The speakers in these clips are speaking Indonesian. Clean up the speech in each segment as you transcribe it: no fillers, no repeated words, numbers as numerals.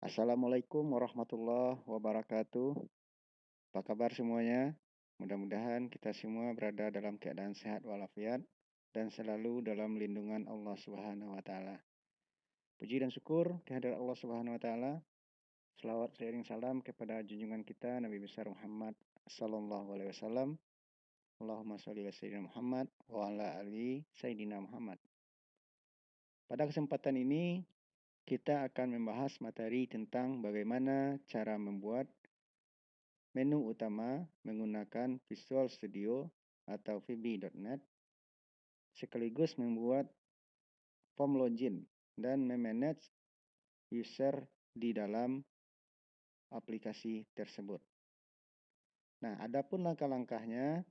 Assalamualaikum warahmatullahi wabarakatuh. Apa kabar semuanya? Mudah-mudahan kita semua berada dalam keadaan sehat walafiat dan selalu dalam lindungan Allah Subhanahu wa taala. Puji dan syukur kehadirat Allah Subhanahu wa taala. Selawat seiring salam kepada junjungan kita Nabi besar Muhammad sallallahu alaihi wasallam. Allahumma shalli ala sayyidina Muhammad wa ala ali sayyidina Muhammad. Pada kesempatan ini kita akan membahas materi tentang bagaimana cara membuat menu utama menggunakan Visual Studio atau VB.NET, sekaligus membuat form login dan memanage user di dalam aplikasi tersebut. Nah, adapun langkah-langkahnya,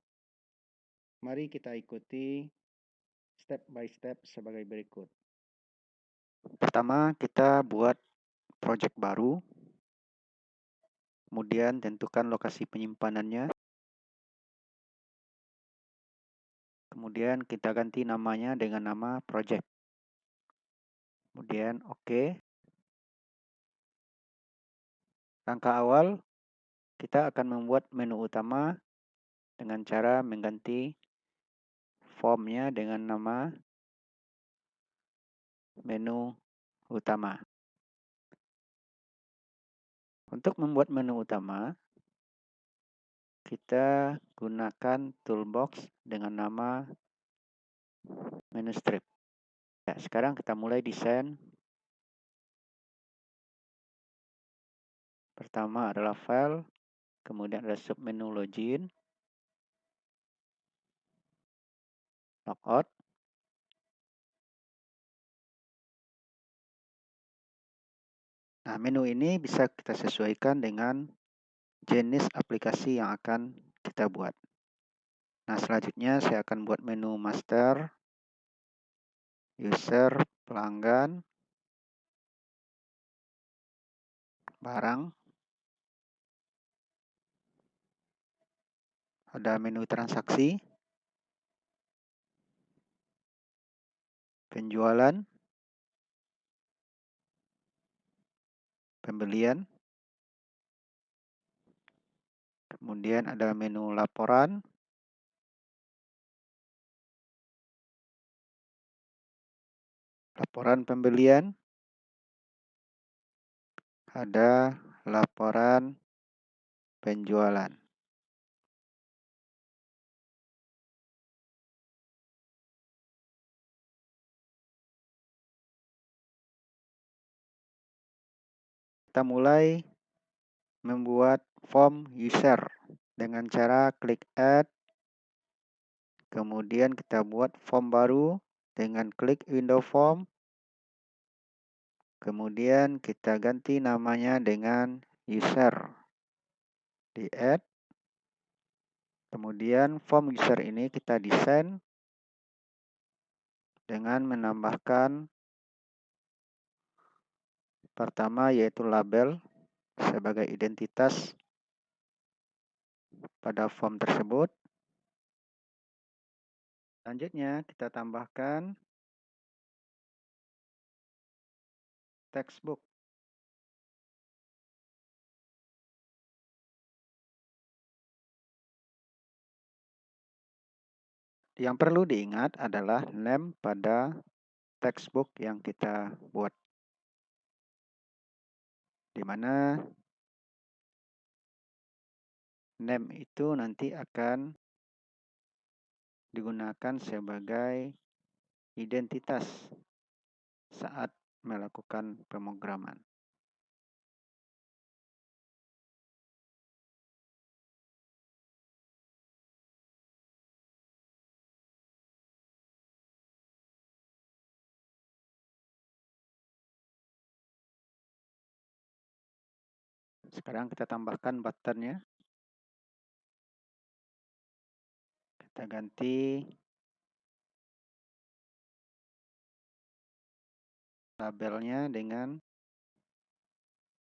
mari kita ikuti step by step sebagai berikut. Pertama, kita buat project baru, kemudian tentukan lokasi penyimpanannya. Kemudian kita ganti namanya dengan nama project. Kemudian oke. Langkah awal, kita akan membuat menu utama dengan cara mengganti formnya dengan nama menu utama. Untuk membuat menu utama, kita gunakan toolbox dengan nama menu strip. Ya, sekarang kita mulai desain. Pertama adalah file, kemudian ada submenu login, logout. Nah, menu ini bisa kita sesuaikan dengan jenis aplikasi yang akan kita buat. Nah, selanjutnya saya akan buat menu master, user, pelanggan, barang, ada menu transaksi, penjualan, pembelian, kemudian ada menu laporan, laporan pembelian, ada laporan penjualan. Kita mulai membuat form user dengan cara klik add, kemudian kita buat form baru dengan klik window form, kemudian kita ganti namanya dengan user, di add, kemudian form user ini kita desain dengan menambahkan pertama yaitu label sebagai identitas pada form tersebut. Selanjutnya kita tambahkan textbook. Yang perlu diingat adalah name pada textbook yang kita buat, di mana name itu nanti akan digunakan sebagai identitas saat melakukan pemrograman. Sekarang kita tambahkan buttonnya. Kita ganti labelnya dengan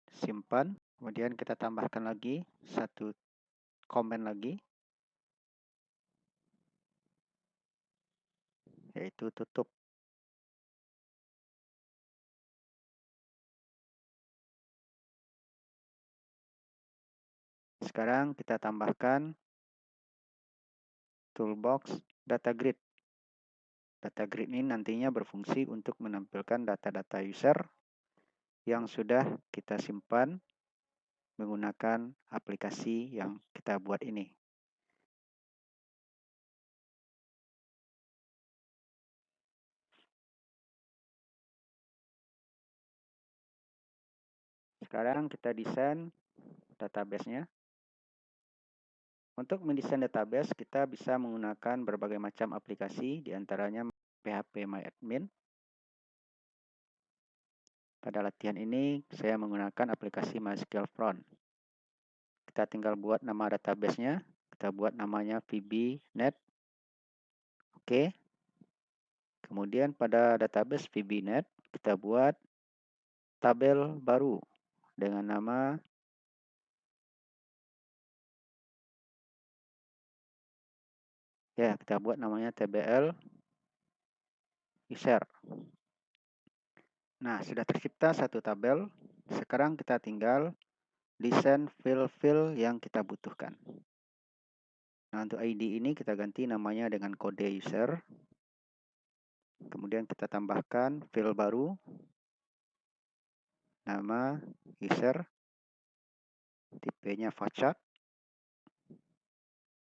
simpan. Kemudian kita tambahkan lagi satu komen lagi, yaitu tutup. Sekarang kita tambahkan toolbox data grid. Data grid ini nantinya berfungsi untuk menampilkan data-data user yang sudah kita simpan menggunakan aplikasi yang kita buat ini. Sekarang kita desain database-nya. Untuk mendesain database, kita bisa menggunakan berbagai macam aplikasi, diantaranya PHP MyAdmin. Pada latihan ini, saya menggunakan aplikasi MySQL Front. Kita tinggal buat nama database-nya. Kita buat namanya VBNet. Oke. Kemudian pada database VBNet, kita buat tabel baru dengan nama kita buat namanya TBL user. Nah, sudah tercipta satu tabel. Sekarang kita tinggal desain fill-fill yang kita butuhkan. Nah, untuk ID ini kita ganti namanya dengan kode user. Kemudian kita tambahkan fill baru, nama user, tipenya VACHAT.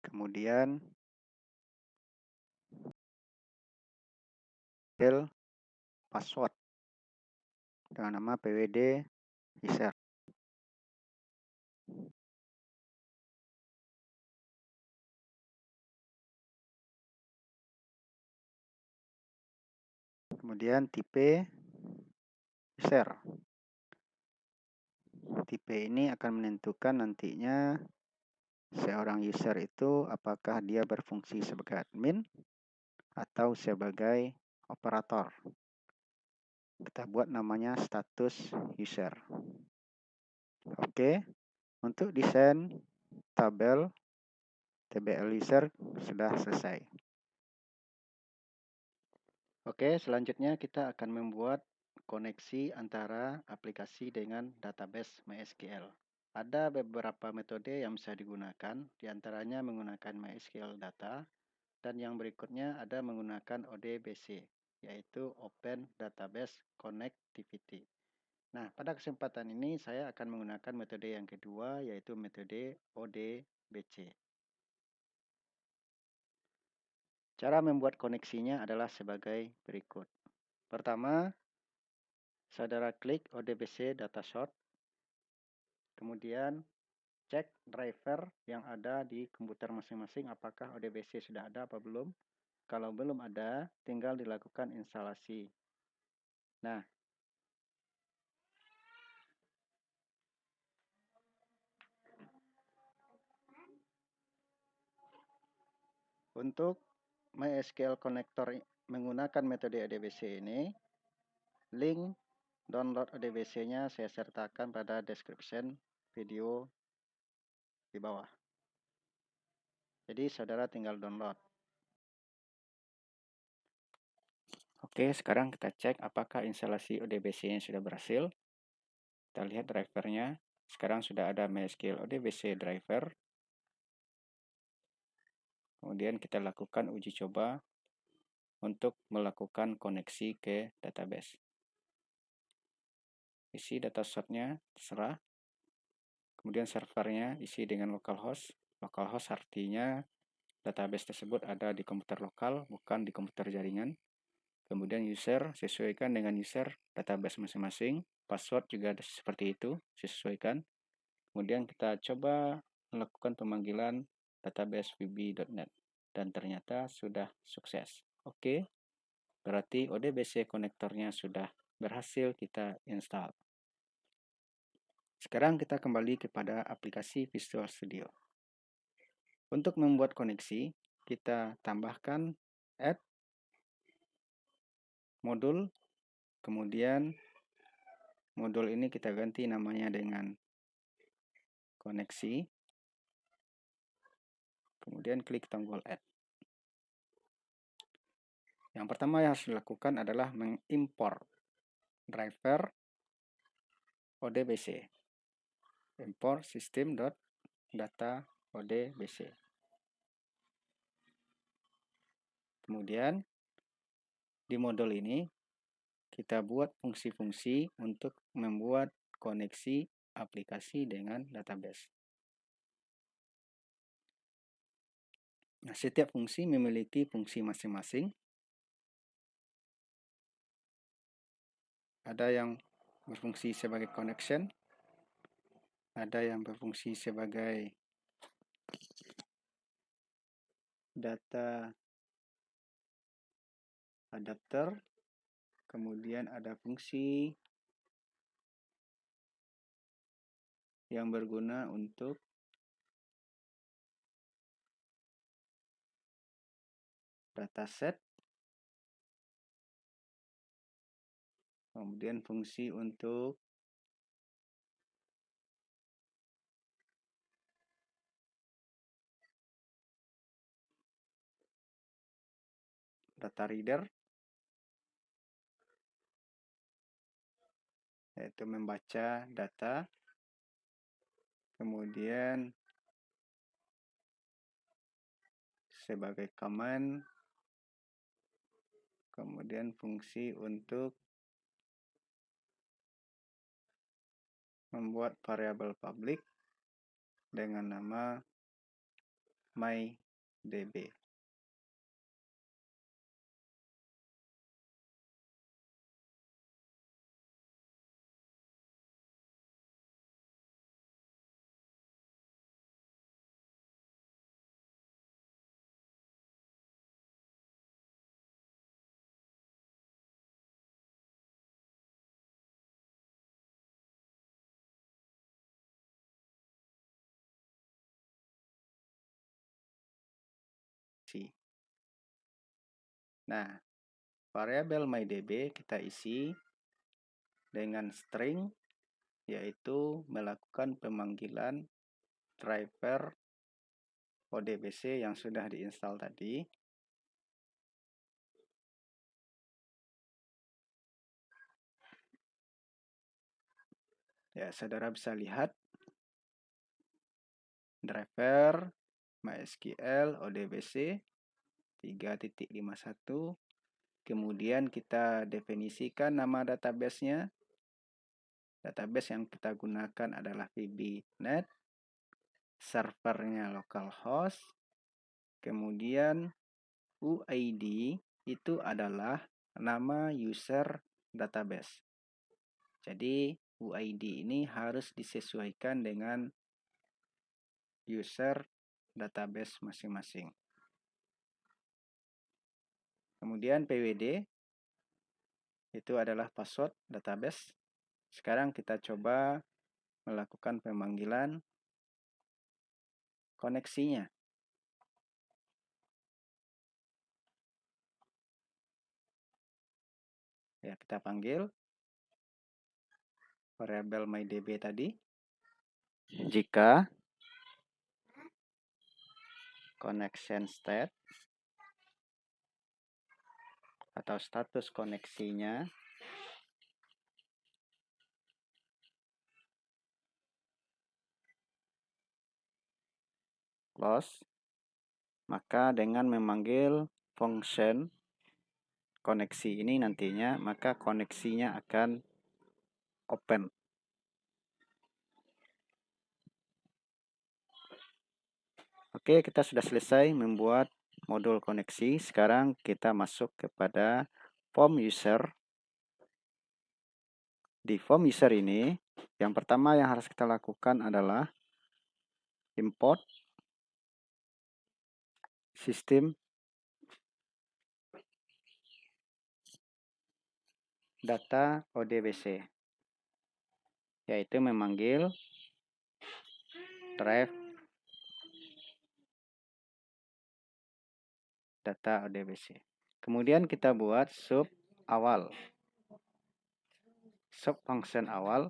Kemudian fill password dengan nama PWD user. Kemudian tipe user. Tipe ini akan menentukan nantinya seorang user itu apakah dia berfungsi sebagai admin atau sebagai operator. Kita buat namanya status user. Oke, untuk desain tabel TBL user sudah selesai. Oke, selanjutnya kita akan membuat koneksi antara aplikasi dengan database MySQL. Ada beberapa metode yang bisa digunakan, diantaranya menggunakan MySQL Data, dan yang berikutnya ada menggunakan ODBC, yaitu Open Database Connectivity. Nah, pada kesempatan ini saya akan menggunakan metode yang kedua, yaitu metode ODBC. Cara membuat koneksinya adalah sebagai berikut. Pertama, saudara klik ODBC Data Source, kemudian cek driver yang ada di komputer masing-masing apakah ODBC sudah ada apa belum. Kalau belum ada, tinggal dilakukan instalasi. Nah, untuk MySQL Connector menggunakan metode ODBC ini, link download ODBC-nya saya sertakan pada description video di bawah. Jadi saudara tinggal download. Oke, sekarang kita cek apakah instalasi ODBC-nya sudah berhasil. Kita lihat drivernya. Sekarang sudah ada MySQL ODBC driver. Kemudian kita lakukan uji coba untuk melakukan koneksi ke database. Isi data source-nya terserah. Kemudian servernya isi dengan localhost. Localhost artinya database tersebut ada di komputer lokal, bukan di komputer jaringan. Kemudian user sesuaikan dengan user database masing-masing. Password juga seperti itu, disesuaikan. Kemudian kita coba melakukan pemanggilan database vb.net dan ternyata sudah sukses. Oke, berarti ODBC konektornya sudah berhasil kita install. Sekarang kita kembali kepada aplikasi Visual Studio. Untuk membuat koneksi, kita tambahkan add modul, kemudian modul ini kita ganti namanya dengan koneksi, kemudian klik tombol add. Yang pertama yang harus dilakukan adalah mengimport driver ODBC. Import system data ODBC. Kemudian di modul ini kita buat fungsi-fungsi untuk membuat koneksi aplikasi dengan database. Nah, setiap fungsi memiliki fungsi masing-masing. Ada yang berfungsi sebagai connection, ada yang berfungsi sebagai data adapter, kemudian ada fungsi yang berguna untuk dataset, kemudian fungsi untuk data reader, yaitu membaca data, kemudian sebagai command, kemudian fungsi untuk membuat variabel publik dengan nama mydb. Nah, variabel mydb kita isi dengan string, yaitu melakukan pemanggilan driver ODBC yang sudah diinstal tadi. Ya, saudara bisa lihat driver MySQL ODBC 3.51. Kemudian kita definisikan nama database-nya. Database yang kita gunakan adalah VBNet. Servernya localhost. Kemudian UID itu adalah nama user database. Jadi UID ini harus disesuaikan dengan user database masing-masing. Kemudian PWD itu adalah password database. Sekarang kita coba melakukan pemanggilan koneksinya. Ya, kita panggil variabel mydb tadi. Jika connection state atau status koneksinya close, maka dengan memanggil function koneksi ini nantinya, maka koneksinya akan open. Oke, kita sudah selesai membuat modul koneksi. Sekarang kita masuk kepada form user. Di form user ini, yang pertama yang harus kita lakukan adalah import sistem data ODBC, yaitu memanggil drive data ODBC. Kemudian kita buat sub awal, sub function awal,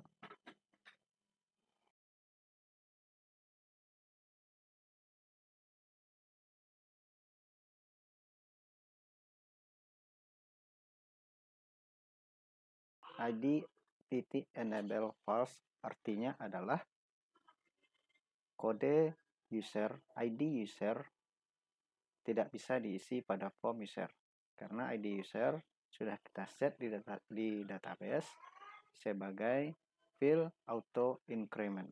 id titik enable false, artinya adalah kode user, ID user tidak bisa diisi pada form user karena ID user sudah kita set di database sebagai field auto increment.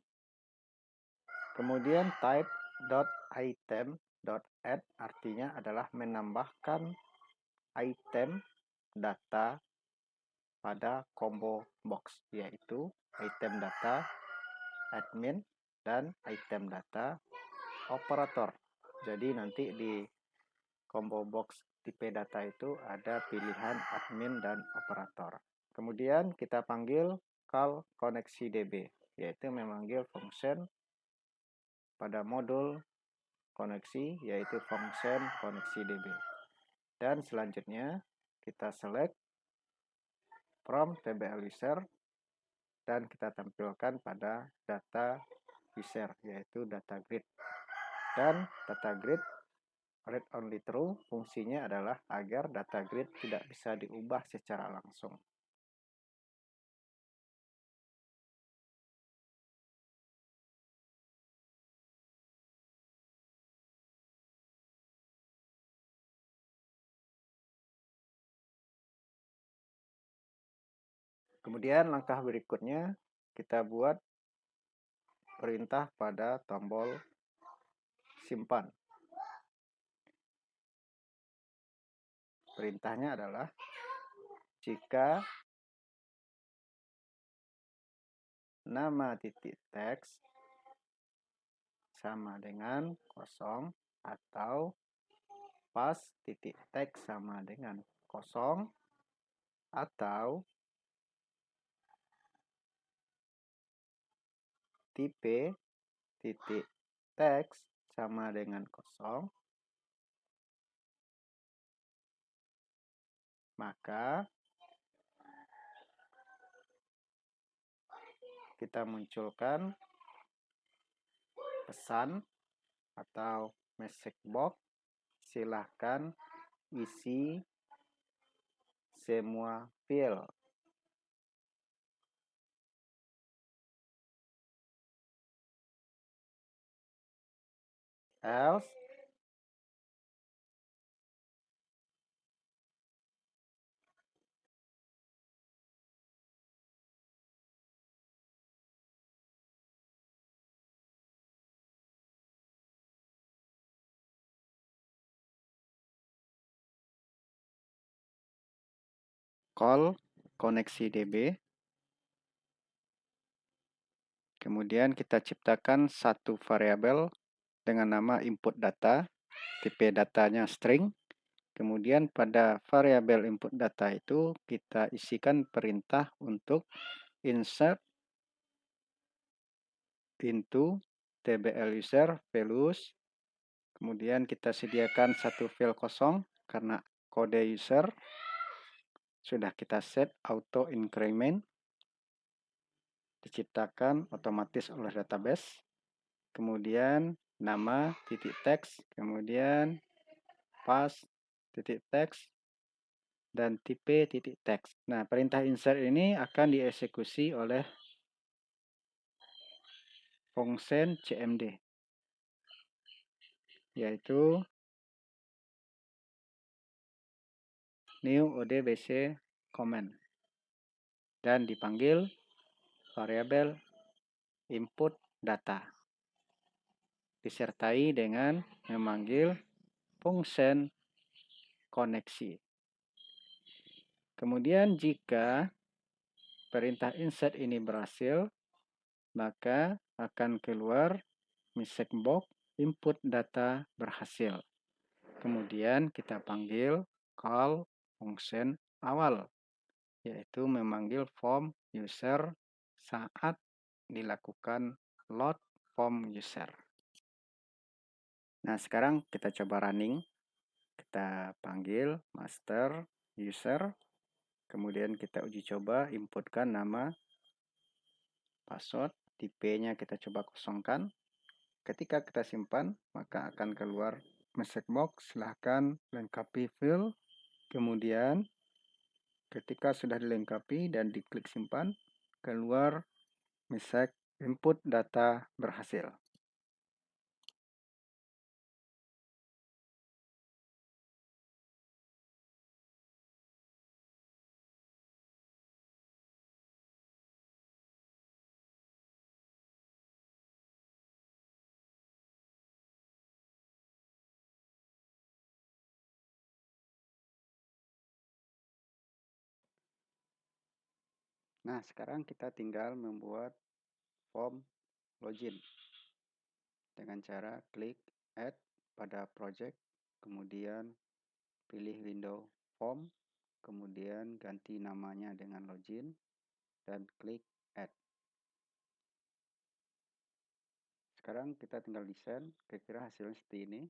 Kemudian type.item.add artinya adalah menambahkan item data pada combo box, yaitu item data admin dan item data operator. Jadi nanti di combo box tipe data itu ada pilihan admin dan operator. Kemudian kita panggil call koneksi DB, yaitu memanggil function pada modul koneksi, yaitu function koneksi DB. Dan selanjutnya kita select from TBL user dan kita tampilkan pada data user, yaitu data grid. Dan data grid read only true fungsinya adalah agar data grid tidak bisa diubah secara langsung. Kemudian langkah berikutnya kita buat perintah pada tombol simpan. Perintahnya adalah jika nama titik teks sama dengan kosong atau pas titik teks sama dengan kosong atau tipe titik teks sama dengan kosong, maka kita munculkan pesan atau message box, silahkan isi semua field. Else call koneksi DB. Kemudian kita ciptakan satu variabel dengan nama input data, tipe datanya string. Kemudian pada variabel input data itu kita isikan perintah untuk insert into TBL user values. Kemudian kita sediakan satu field kosong karena kode user sudah kita set auto increment, diciptakan otomatis oleh database. Kemudian nama titik teks, kemudian pas titik teks, dan tipe titik teks. Nah, perintah insert ini akan dieksekusi oleh function cmd, yaitu new odbc command, dan dipanggil variabel input data, disertai dengan memanggil function koneksi. Kemudian jika perintah insert ini berhasil, maka akan keluar message box input data berhasil. Kemudian kita panggil call function awal, yaitu memanggil form user saat dilakukan load form user. Nah, sekarang kita coba running. Kita panggil master user. Kemudian kita uji coba inputkan nama, password, tipe-nya kita coba kosongkan. Ketika kita simpan, maka akan keluar message box, silahkan lengkapi field. Kemudian ketika sudah dilengkapi dan diklik simpan, keluar message input data berhasil. Nah, sekarang kita tinggal membuat form login dengan cara klik add pada project, kemudian pilih window form, kemudian ganti namanya dengan login, dan klik add. Sekarang kita tinggal desain, kira-kira hasilnya seperti ini.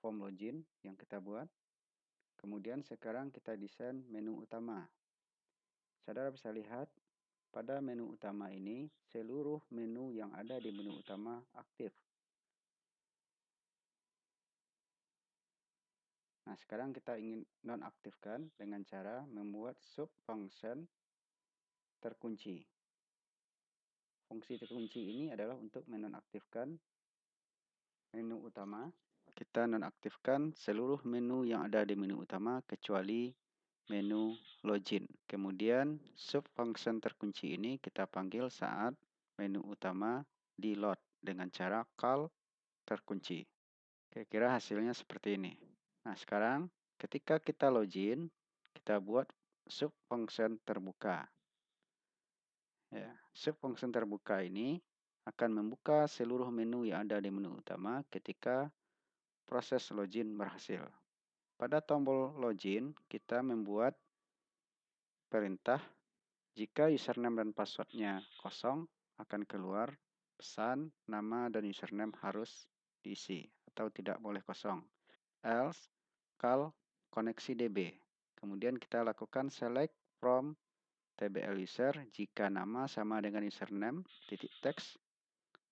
Form login yang kita buat. Kemudian sekarang kita desain menu utama. Saudara bisa lihat, pada menu utama ini, seluruh menu yang ada di menu utama aktif. Nah, sekarang kita ingin nonaktifkan dengan cara membuat subfunction terkunci. Fungsi terkunci ini adalah untuk menonaktifkan menu utama. Kita nonaktifkan seluruh menu yang ada di menu utama kecuali menu login. Kemudian subfunction terkunci ini kita panggil saat menu utama di load dengan cara call terkunci. Kira-kira hasilnya seperti ini. Nah, sekarang ketika kita login, kita buat subfunction terbuka. Ya, subfunction terbuka ini akan membuka seluruh menu yang ada di menu utama ketika proses login berhasil. Pada tombol login, kita membuat perintah jika username dan passwordnya kosong, akan keluar pesan nama dan username harus diisi atau tidak boleh kosong. Else, call koneksi DB. Kemudian kita lakukan select from TBL user jika nama sama dengan username, titik teks,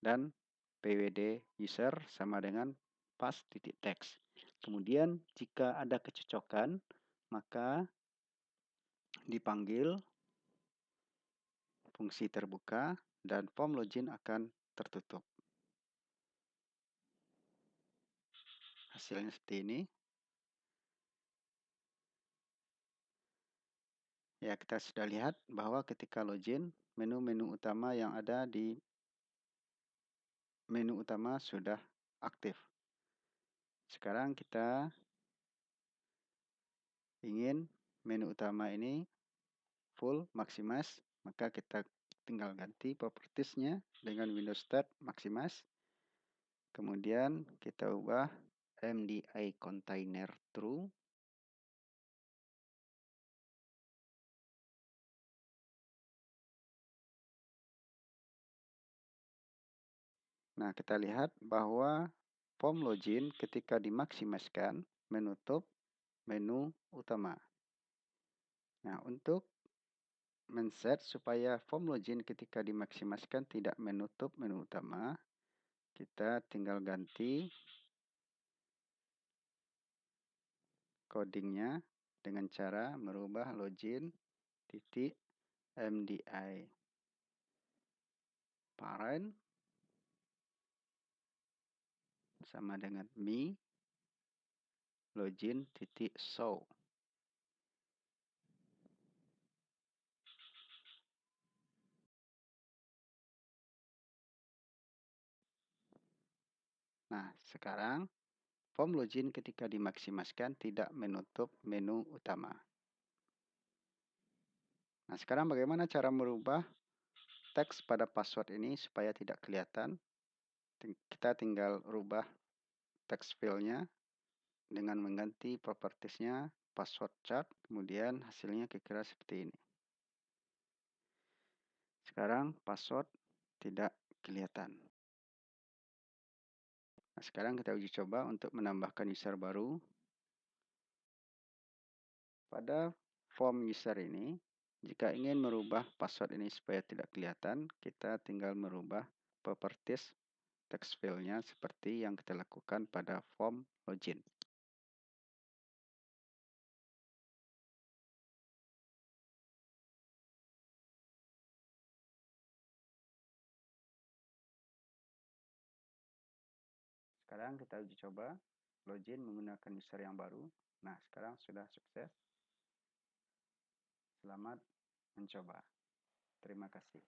dan PWD user sama dengan pas titik teks. Kemudian jika ada kecocokan, maka dipanggil fungsi terbuka dan form login akan tertutup. Hasilnya seperti ini. Ya, kita sudah lihat bahwa ketika login, menu-menu utama yang ada di menu utama sudah aktif. Sekarang kita ingin menu utama ini full maximize, maka kita tinggal ganti propertiesnya dengan Windows Start Maximize. Kemudian kita ubah MDI container true. Nah, kita lihat bahwa form login ketika dimaksimalkan menutup menu utama. Nah, untuk men-set supaya form login ketika dimaksimalkan tidak menutup menu utama, kita tinggal ganti codingnya dengan cara merubah login titik MDI parent sama dengan me login titik show. Nah, sekarang form login ketika dimaksimalkan tidak menutup menu utama. Nah, sekarang bagaimana cara merubah teks pada password ini supaya tidak kelihatan? Kita tinggal rubah text field-nya dengan mengganti propertiesnya password chart, kemudian hasilnya kira-kira seperti ini. Sekarang password tidak kelihatan. Nah, sekarang kita uji coba untuk menambahkan user baru. Pada form user ini, jika ingin merubah password ini supaya tidak kelihatan, kita tinggal merubah properties text field-nya seperti yang kita lakukan pada form login. Sekarang kita uji coba login menggunakan user yang baru. Nah, sekarang sudah sukses. Selamat mencoba. Terima kasih.